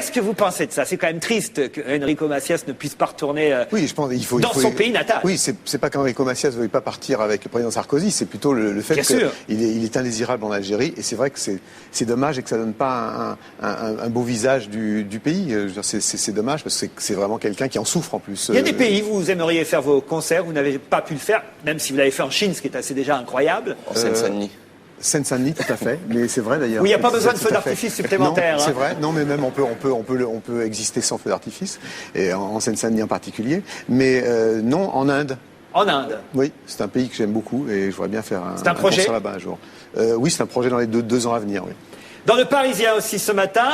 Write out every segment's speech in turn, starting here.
Qu'est-ce que vous pensez de ça? C'est quand même triste que Enrico Macias ne puisse pas retourner oui, je pense, dans son pays natal. Oui, c'est pas qu'Enrico Macias ne veuille pas partir avec le président Sarkozy, c'est plutôt le fait qu'il est indésirable en Algérie, et c'est vrai que c'est dommage et que ça donne pas un beau visage du pays. C'est dommage parce que c'est vraiment quelqu'un qui en souffre en plus. Il y a des pays où vous aimeriez faire vos concerts, vous n'avez pas pu le faire, même si vous l'avez fait en Chine, ce qui est assez déjà incroyable. En Seine-Saint-Denis. Seine-Saint-Denis, tout à fait, mais c'est vrai d'ailleurs. Oui, il n'y a pas besoin de feux d'artifice supplémentaires. Non, c'est vrai. Non, mais même on peut exister sans feux d'artifice, et en Seine-Saint-Denis en particulier. Mais non, en Inde. En Inde. Oui, c'est un pays que j'aime beaucoup et je voudrais bien faire un projet concert là-bas un jour. Oui, c'est un projet dans les deux ans à venir. Oui. Dans le Parisien aussi ce matin,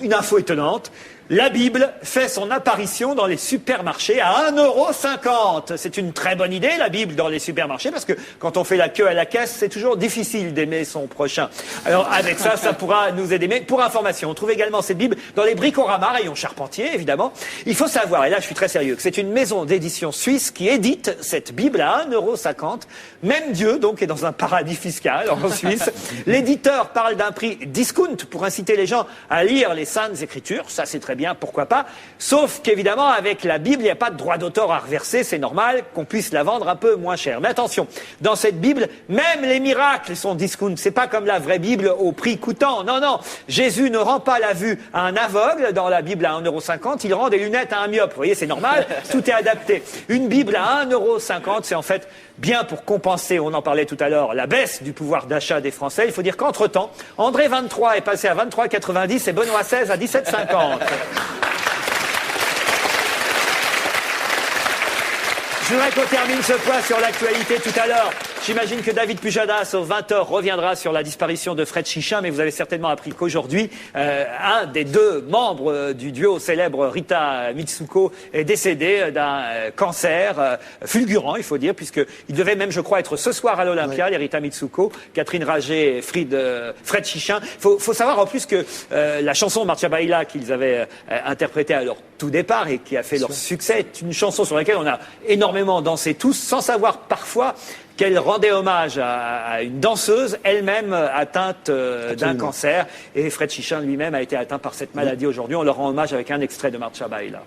une info étonnante. La Bible fait son apparition dans les supermarchés à 1,50 €. C'est une très bonne idée, la Bible dans les supermarchés, parce que quand on fait la queue à la caisse, c'est toujours difficile d'aimer son prochain. Alors avec ça, ça pourra nous aider. Mais pour information, on trouve également cette Bible dans les Bricorama, rayon Charpentier, évidemment. Il faut savoir, et là je suis très sérieux, que c'est une maison d'édition suisse qui édite cette Bible à 1,50 €. Même Dieu, donc, est dans un paradis fiscal en Suisse. L'éditeur parle d'un prix discount pour inciter les gens à lire les Saintes Écritures. Ça, c'est très bien, pourquoi pas. Sauf qu'évidemment, avec la Bible, il n'y a pas de droit d'auteur à reverser. C'est normal qu'on puisse la vendre un peu moins cher. Mais attention, dans cette Bible, même les miracles sont discount. C'est pas comme la vraie Bible au prix coûtant. Non, non. Jésus ne rend pas la vue à un aveugle dans la Bible à 1,50 €. Il rend des lunettes à un myope. Vous voyez, c'est normal. Tout est adapté. Une Bible à 1,50 €, c'est en fait bien pour compenser, on en parlait tout à l'heure, la baisse du pouvoir d'achat des Français. Il faut dire qu'entre-temps, André 23 est passé à 23,90 et Benoît 16 à 17,50. Je voudrais qu'on termine ce point sur l'actualité tout à l'heure. J'imagine que David Pujadas, aux 20h, reviendra sur la disparition de Fred Chichin, mais vous avez certainement appris qu'aujourd'hui, un des deux membres du duo célèbre Rita Mitsuko est décédé d'un cancer fulgurant, il faut dire, puisqu'il devait même, je crois, être ce soir à l'Olympia, les Rita Mitsuko, Catherine Rager et Fred Chichin. Faut savoir en plus que la chanson Marcia Baila qu'ils avaient interprétée à leur tout départ et qui a fait leur succès est une chanson sur laquelle on a énormément dansé tous, sans savoir parfois qu'elle rendait hommage à une danseuse, elle-même atteinte d'un cancer. Et Fred Chichin lui-même a été atteint par cette maladie aujourd'hui. On leur rend hommage avec un extrait de Marcia Baila.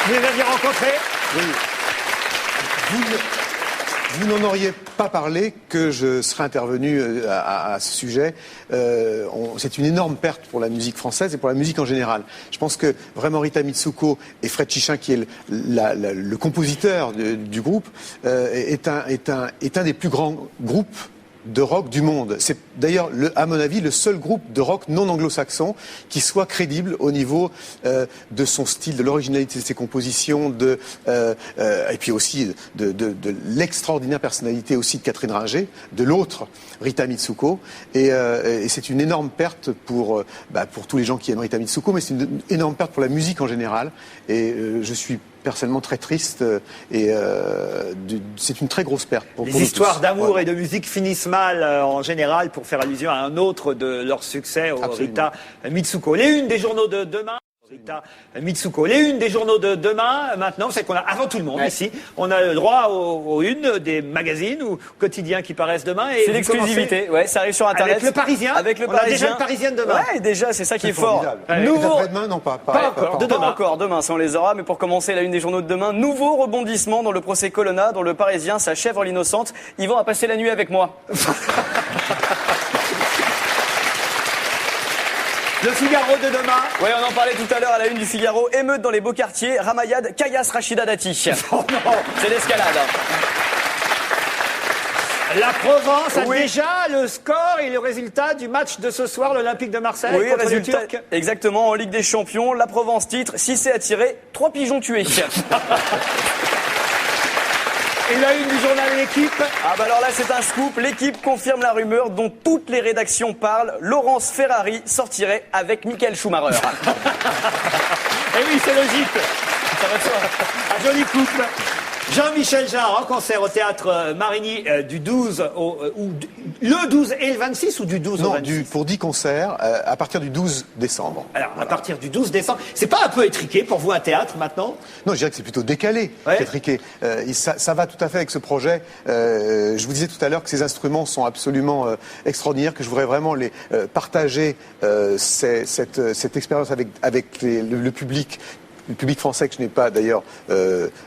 Vous les aviez rencontrés? Oui. Vous n'en auriez pas parlé que je serais intervenu à ce sujet. C'est une énorme perte pour la musique française et pour la musique en général. Je pense que vraiment Rita Mitsuko et Fred Chichin, qui est le compositeur du groupe, est un des plus grands groupes de rock du monde. C'est d'ailleurs, à mon avis, le seul groupe de rock non anglo-saxon qui soit crédible au niveau de son style, de l'originalité de ses compositions, et puis aussi de l'extraordinaire personnalité aussi de Catherine Ringer, de l'autre Rita Mitsuko. Et c'est une énorme perte pour tous les gens qui aiment Rita Mitsuko, mais c'est une énorme perte pour la musique en général. Et je suis personnellement très triste et c'est une très grosse perte. Les histoires d'amour et de musique finissent mal en général, pour faire allusion à un autre de leurs succès, Rita Mitsuko. Les unes des journaux de demain. Rita Mitsuko. Les unes des journaux de demain, maintenant, c'est qu'on a, avant tout le monde ici, on a le droit aux unes des magazines ou quotidiens qui paraissent demain. C'est l'exclusivité, ça arrive sur Internet. Avec le Parisien. On a déjà le Parisien de demain. Ouais, déjà, c'est ça qui est fort. Demain, non, pas encore. Pas encore, demain, ça on les aura. Mais pour commencer, la une des journaux de demain, nouveau rebondissement dans le procès Colonna, dont le Parisien s'achève l'innocente. Yvan a passé la nuit avec moi. Le Figaro de demain. Oui, on en parlait tout à l'heure à la une du Figaro. Émeute dans les beaux quartiers. Ramayad, caillasse Rachida Dati. Oh non, c'est l'escalade. La Provence a déjà le score et le résultat du match de ce soir, l'Olympique de Marseille contre les Turcs. Exactement, en Ligue des Champions. La Provence titre, 6 essais à tirer, 3 pigeons tués. Et la une du journal L'Équipe. Ah bah alors là c'est un scoop, L'Équipe confirme la rumeur dont toutes les rédactions parlent. Laurence Ferrari sortirait avec Michael Schumacher. Et oui, c'est logique. Ça va de soi. Un joli couple. Jean-Michel Jarre en concert au théâtre Marigny du 12 le 12 et le 26 ou du 12 au 26 pour 10 concerts à partir du 12 décembre. Alors, à partir du 12 décembre, c'est pas un peu étriqué pour vous un théâtre maintenant? Non, je dirais que c'est plutôt décalé qu'étriqué. Ça va tout à fait avec ce projet. Je vous disais tout à l'heure que ces instruments sont absolument extraordinaires, que je voudrais vraiment les partager cette expérience avec le public. Le public français que je n'ai pas d'ailleurs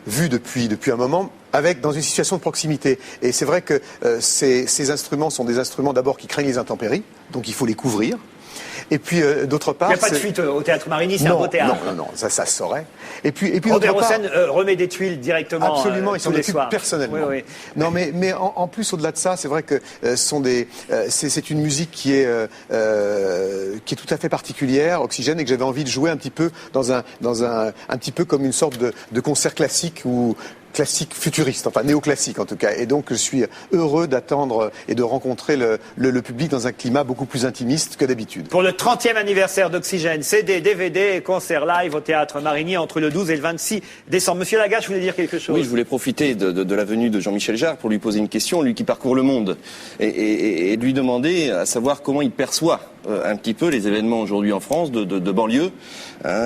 vu depuis un moment, dans une situation de proximité. Et c'est vrai que ces instruments sont des instruments d'abord qui craignent les intempéries, donc il faut les couvrir. Et puis d'autre part, il n'y a pas de fuite au théâtre Marigny, c'est un beau théâtre. Non, ça se saurait. Et puis Robert Hossein remet des tuiles directement. Absolument, il s'en occupe soirs. personnellement. Oui. Non, mais en plus au-delà de ça, c'est vrai que c'est une musique qui est tout à fait particulière, Oxygène, et que j'avais envie de jouer un petit peu dans un petit peu comme une sorte de concert classique ou classique futuriste, enfin néoclassique en tout cas. Et donc je suis heureux d'attendre et de rencontrer le public dans un climat beaucoup plus intimiste que d'habitude. Pour le 30e anniversaire d'Oxygène, CD, DVD et concert live au théâtre Marigny entre le 12 et le 26 décembre. Monsieur Lagache, vous voulez dire quelque chose? Oui, je voulais profiter de la venue de Jean-Michel Jarre pour lui poser une question, lui qui parcourt le monde, et lui demander à savoir comment il perçoit un petit peu les événements aujourd'hui en France de banlieue.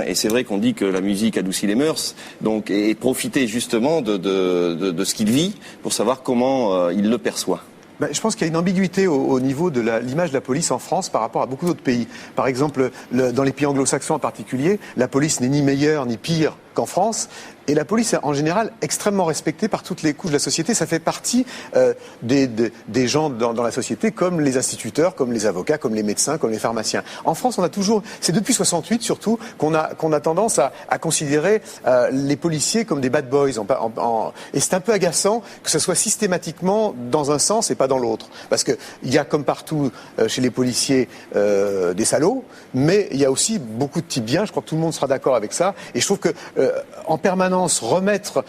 Et c'est vrai qu'on dit que la musique adoucit les mœurs, donc et profiter justement de ce qu'il vit pour savoir comment il le perçoit. Je pense qu'il y a une ambiguïté au niveau de l'image de la police en France par rapport à beaucoup d'autres pays. Par exemple, dans les pays anglo-saxons en particulier, la police n'est ni meilleure ni pire qu'en France. Et la police est en général extrêmement respectée par toutes les couches de la société. Ça fait partie des gens dans la société, comme les instituteurs, comme les avocats, comme les médecins, comme les pharmaciens. En France, on a toujours, c'est depuis 68 surtout, qu'on a tendance à considérer les policiers comme des bad boys. Et c'est un peu agaçant que ce soit systématiquement dans un sens et pas dans l'autre. Parce que il y a comme partout chez les policiers des salauds, mais il y a aussi beaucoup de types bien. Je crois que tout le monde sera d'accord avec ça. Et je trouve que en permanence remettre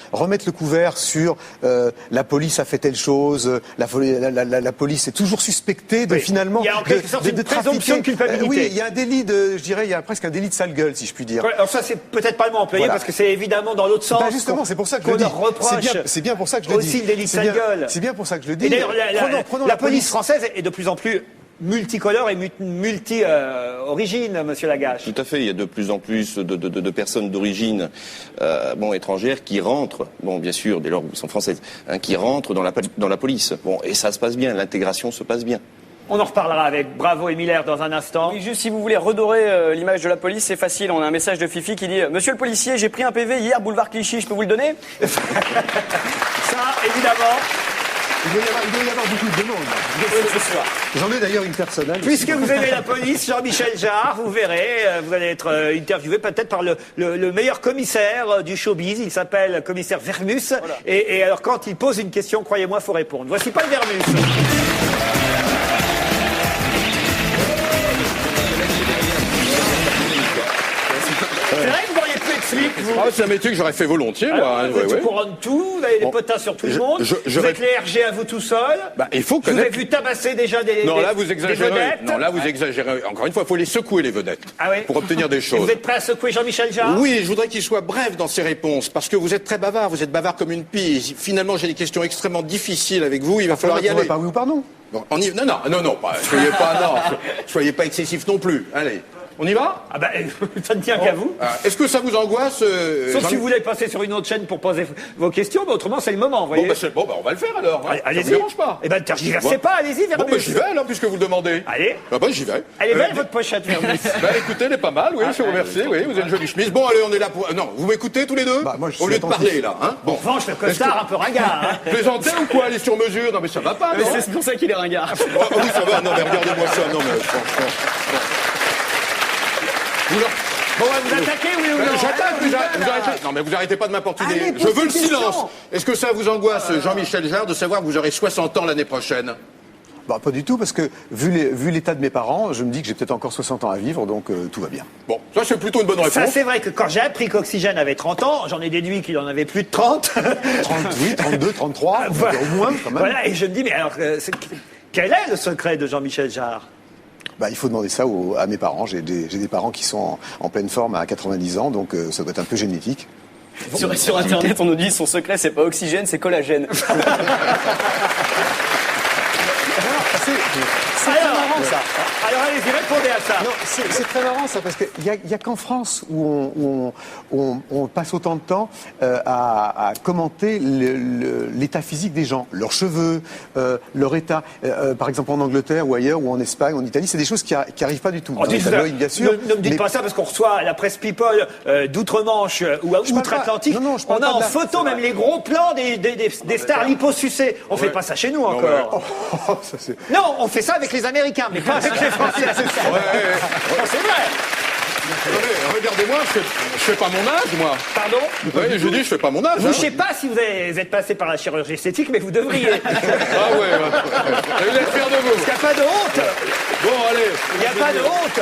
le couvert sur la police a fait telle chose, la police est toujours suspectée de finalement il y a en quelque sorte une présomption de culpabilité. Oui, il y a un délit il y a presque un délit de sale gueule, si je puis dire. Ouais, alors ça, c'est peut-être pas le mot employé parce que c'est évidemment dans l'autre sens. Justement, c'est pour ça que je le dis. C'est bien pour ça que je le dis. Aussi le délit de sale gueule. C'est bien pour ça que je le dis. Et d'ailleurs, la police française est de plus en plus multicolore et multi-origine, monsieur Lagache. Tout à fait, il y a de plus en plus de personnes d'origine étrangères qui rentrent, bien sûr, dès lors qu'ils sont françaises, qui rentrent dans la police. Et ça se passe bien, l'intégration se passe bien. On en reparlera avec Bravo et Miller dans un instant. Oui, juste si vous voulez redorer l'image de la police, c'est facile. On a un message de Fifi qui dit « Monsieur le policier, j'ai pris un PV hier, boulevard Clichy, je peux vous le donner ?» Ça, évidemment. Il doit y avoir beaucoup de demandes. J'en ai d'ailleurs une personnelle. Puisque vous aimez la police, Jean-Michel Jarre, vous verrez, vous allez être interviewé peut-être par le meilleur commissaire du showbiz. Il s'appelle commissaire Vermus. Voilà. Et alors, quand il pose une question, croyez-moi, il faut répondre. Voici Paul Vermus. C'est vrai que vous auriez pu être flic, vous. C'est un métier que j'aurais fait volontiers, moi. Vous couronne tout, vous avez des potins sur tout le monde. Vous êtes les RG à vous tout seul. Il faut connaître. Vous avez vu tabasser déjà des vedettes. Non, là, vous exagérez. Encore une fois, il faut les secouer, les vedettes. Pour obtenir des choses. Et vous êtes prêt à secouer Jean-Michel Jarre? Oui, je voudrais qu'il soit bref dans ses réponses, parce que vous êtes très bavard. Vous êtes bavard comme une pie. Finalement, j'ai des questions extrêmement difficiles avec vous. Il va falloir y aller. Par oui ou par non? Non, soyez pas excessif non plus. Allez. On y va? Ça ne tient qu'à vous. Est-ce que ça vous angoisse Sauf si vous voulez passer sur une autre chaîne pour poser vos questions, mais autrement c'est le moment, vous voyez. On va le faire alors. Allez-y. Ça vous dérange pas? Tergiversez pas, allez-y, Vermus. J'y vais alors, puisque vous le demandez. Allez. J'y vais. Elle est belle votre pochette, Vermus. Écoutez, elle est pas mal, oui, je vous remercie, oui, vous avez une jolie chemise. Bon, allez, on est là pour... Non, vous m'écoutez tous les deux? Au lieu de parler, là, hein? En revanche, le costard un peu ringard, Plaisantez ou quoi? Aller sur mesure? Non, mais ça va pas, non? C'est pour ça qu'il est ringard. Oui, ça va, non, mais regardez-moi ça, non, mais franchement... Vous attaquez, oui ou non? J'attaque, vous arrêtez. Non, mais vous arrêtez pas de m'importuner. Je veux le silence. Est-ce que ça vous angoisse, Jean-Michel Jarre, de savoir que vous aurez 60 ans l'année prochaine? Pas du tout, parce que vu l'état de mes parents, je me dis que j'ai peut-être encore 60 ans à vivre, donc tout va bien. Bon, ça c'est plutôt une bonne réponse. Ça c'est vrai que quand j'ai appris qu'Oxygène avait 30 ans, j'en ai déduit qu'il en avait plus de 30. 38, 32, 33, au moins quand même. Voilà, et je me dis, mais alors, quel est le secret de Jean-Michel Jarre? Il faut demander ça à mes parents. J'ai des parents qui sont en pleine forme à 90 ans, donc ça doit être un peu génétique. Sur Internet, on nous dit son secret, c'est pas oxygène, c'est collagène. C'est très marrant ça. Alors allez-y, répondez à ça. Non, c'est très marrant ça, parce qu'il y a qu'en France où on passe autant de temps à commenter l'état physique des gens, leurs cheveux, leur état. Par exemple en Angleterre ou ailleurs, ou en Espagne, en Italie, c'est des choses qui arrivent pas du tout. Oh, Bien sûr. Ne me dites pas ça parce qu'on reçoit la presse People d'outre-Manche ou outre-Atlantique. On a en photo même les gros plans des stars liposucées. On fait pas ça chez nous encore. Non, on fait ça avec les Américains, mais pas avec les Français. C'est vrai. Regardez-moi, je fais pas mon âge, moi. Pardon? Oui, je dis, je fais pas mon âge. Vous, je sais pas si vous êtes passé par la chirurgie esthétique, mais vous devriez. Ah ouais. Il est fier de vous. Il n'y a pas de honte. Bon, allez. Il n'y a pas de honte.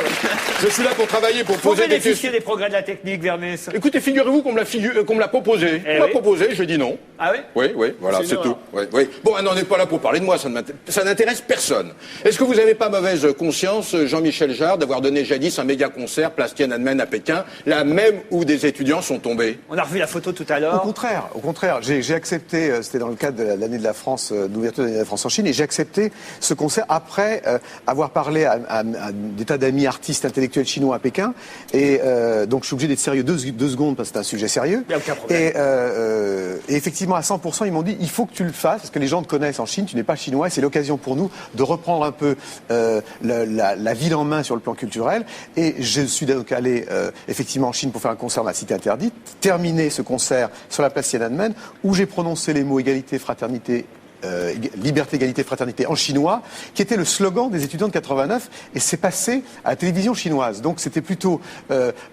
Je suis là pour travailler, pour Faut poser des questions. bénéficier des progrès de la technique, Vermus. Écoutez, figurez-vous qu'on me l'a proposé. On m'a proposé, je dis non. Ah oui? Oui, voilà, c'est tout. Oui. Bon, on n'est pas là pour parler de moi, ça n'intéresse personne. Est-ce que vous n'avez pas mauvaise conscience, Jean-Michel Jarre, d'avoir donné jadis un méga concert place Tiananmen à Pékin, là même où des étudiants sont tombés? On a revu la photo tout à l'heure. Au contraire, j'ai accepté, c'était dans le cadre de l'année de la France, d'ouverture de l'année de la France en Chine, et j'ai accepté ce concert après avoir parlé à des tas d'amis artistes intellectuels chinois à Pékin, et donc je suis obligé d'être sérieux deux secondes parce que c'est un sujet sérieux. Il n'y a aucun problème. Et effectivement, à 100%, ils m'ont dit, il faut que tu le fasses, parce que les gens te connaissent en Chine, tu n'es pas chinois, et c'est l'occasion pour nous de reprendre un peu la ville en main sur le plan culturel, et je suis donc allé effectivement en Chine pour faire un concert dans la Cité Interdite, terminer ce concert sur la place Tiananmen, où j'ai prononcé les mots égalité, fraternité, liberté, égalité, fraternité en chinois, qui était le slogan des étudiants de 89, et c'est passé à la télévision chinoise. Donc c'était plutôt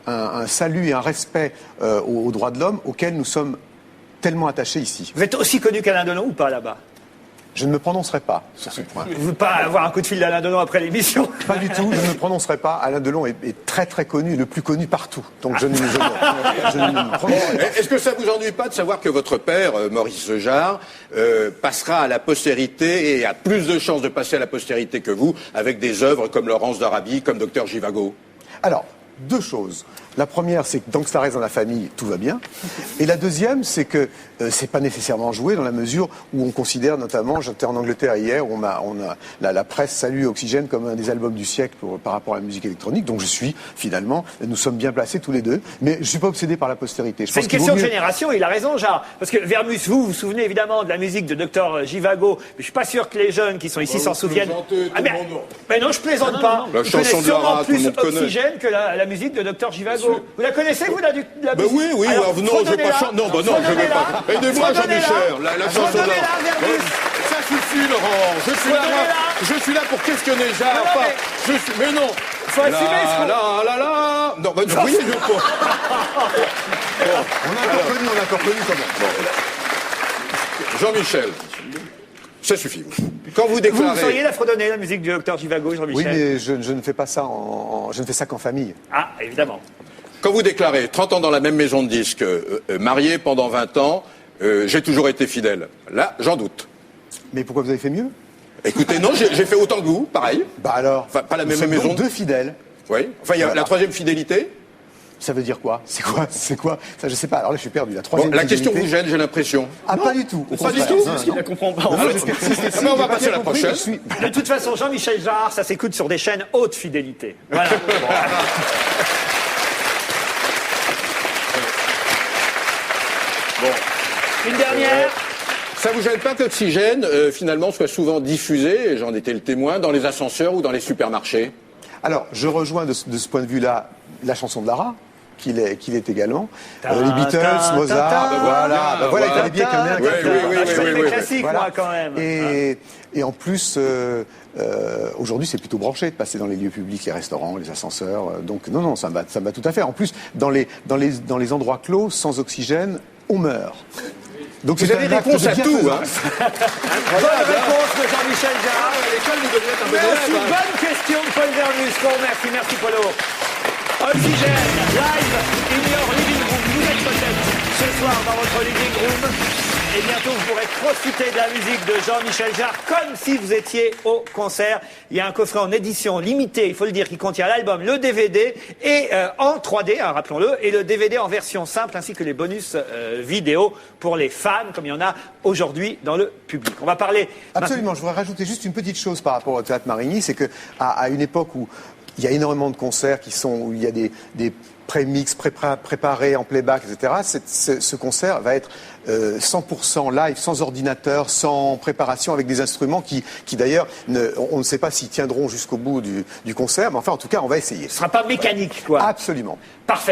un salut et un respect aux droits de l'homme auxquels nous sommes tellement attachés ici. Vous êtes aussi connu qu'Alain Delon ou pas là-bas? Je ne me prononcerai pas sur ce point. Vous ne voulez pas avoir un coup de fil d'Alain Delon après l'émission? Pas du tout, je ne me prononcerai pas. Alain Delon est très très connu, le plus connu partout. Donc je ne me prononcerai pas. Est-ce que ça vous ennuie pas de savoir que votre père, Maurice Jarre, passera à la postérité et a plus de chances de passer à la postérité que vous, avec des œuvres comme Laurence d'Arabie, comme Docteur Zhivago? Alors, deux choses. La première, c'est que tant que ça reste dans la famille, tout va bien. Et la deuxième, c'est que c'est pas nécessairement joué dans la mesure où on considère notamment, j'étais en Angleterre hier, où la presse salue Oxygène comme un des albums du siècle par rapport à la musique électronique. Donc nous sommes bien placés tous les deux. Mais je suis pas obsédé par la postérité. C'est une question de génération, il a raison, Jarre. Parce que Vermus, vous vous souvenez évidemment de la musique de Docteur Zhivago, mais je suis pas sûr que les jeunes qui sont ici s'en souviennent. Mais non, je plaisante pas. La chanson de Lara, tout le monde connaît. Oxygène que la musique de Docteur Zhivago. Vous la connaissez, vous, la musique? Oui, alors, non, je vais pas chanter. Non, je vais pas. Aidez-moi, Jean-Michel, la chanson de Lara. Ça suffit, Laurent. Je suis là pour questionner Jarre. Mais non. Faut assumer ce qu'on... Non, oui, je peux. On a encore connu comment. Jean-Michel, ça suffit. Quand vous déclarez... Vous sauriez la fredonner, la musique du Docteur Zhivago, Jean-Michel? Oui, mais je ne fais pas ça je ne fais ça qu'en famille. Ah, évidemment. Quand vous déclarez 30 ans dans la même maison de disques, marié pendant 20 ans, j'ai toujours été fidèle. Là, j'en doute. Mais pourquoi vous avez fait mieux? Écoutez, non, j'ai fait autant que vous, pareil. Bah alors, enfin, pas la même maison. Donc deux fidèles. Oui. Enfin, il y a la troisième fidélité. Ça veut dire quoi? C'est quoi? Ça, je sais pas. Alors là, je suis perdu. La troisième la fidélité. question vous gêne, j'ai l'impression. Ah, pas du tout. Pas du tout. Il ne comprend pas. On va passer à la prochaine. De toute façon, Jean-Michel Jarre, ça s'écoute sur des chaînes haute fidélité. Voilà. Une dernière. Ça vous gêne pas qu'Oxygène, finalement, soit souvent diffusé, et j'en étais le témoin, dans les ascenseurs ou dans les supermarchés? Alors, je rejoins de ce point de vue-là la chanson de Lara, qu'il est également. Les Beatles, Mozart, voilà, il fallait bien qu'il y en ait un qui Je fais classique, moi, quand même. Et en plus, aujourd'hui, c'est plutôt branché de passer dans les lieux publics, les restaurants, les ascenseurs. Donc, non, ça me va tout à fait. En plus, dans les endroits clos, sans oxygène, on meurt. Donc vous avez réponse à tout, hein. Bonne réponse de Jean-Michel Jarre. Bonne question de Paul Vermus. Merci Paulo. Oxygène, live in your living room. Vous êtes peut-être ce soir dans votre living room. Et bientôt, vous pourrez profiter de la musique de Jean-Michel Jarre comme si vous étiez au concert. Il y a un coffret en édition limitée, il faut le dire, qui contient l'album, le DVD et en 3D, hein, rappelons-le, et le DVD en version simple, ainsi que les bonus vidéo pour les fans, comme il y en a aujourd'hui dans le public. On va parler... Absolument, je voudrais rajouter juste une petite chose par rapport au Théâtre Marigny, c'est que à une époque où il y a énormément de concerts où il y a des pré-mix, préparés en playback, etc. Ce concert va être 100% live, sans ordinateur, sans préparation, avec des instruments qui d'ailleurs, on ne sait pas s'ils tiendront jusqu'au bout du concert, mais enfin, en tout cas, on va essayer. Ce ne sera pas mécanique, quoi. Absolument. Parfait.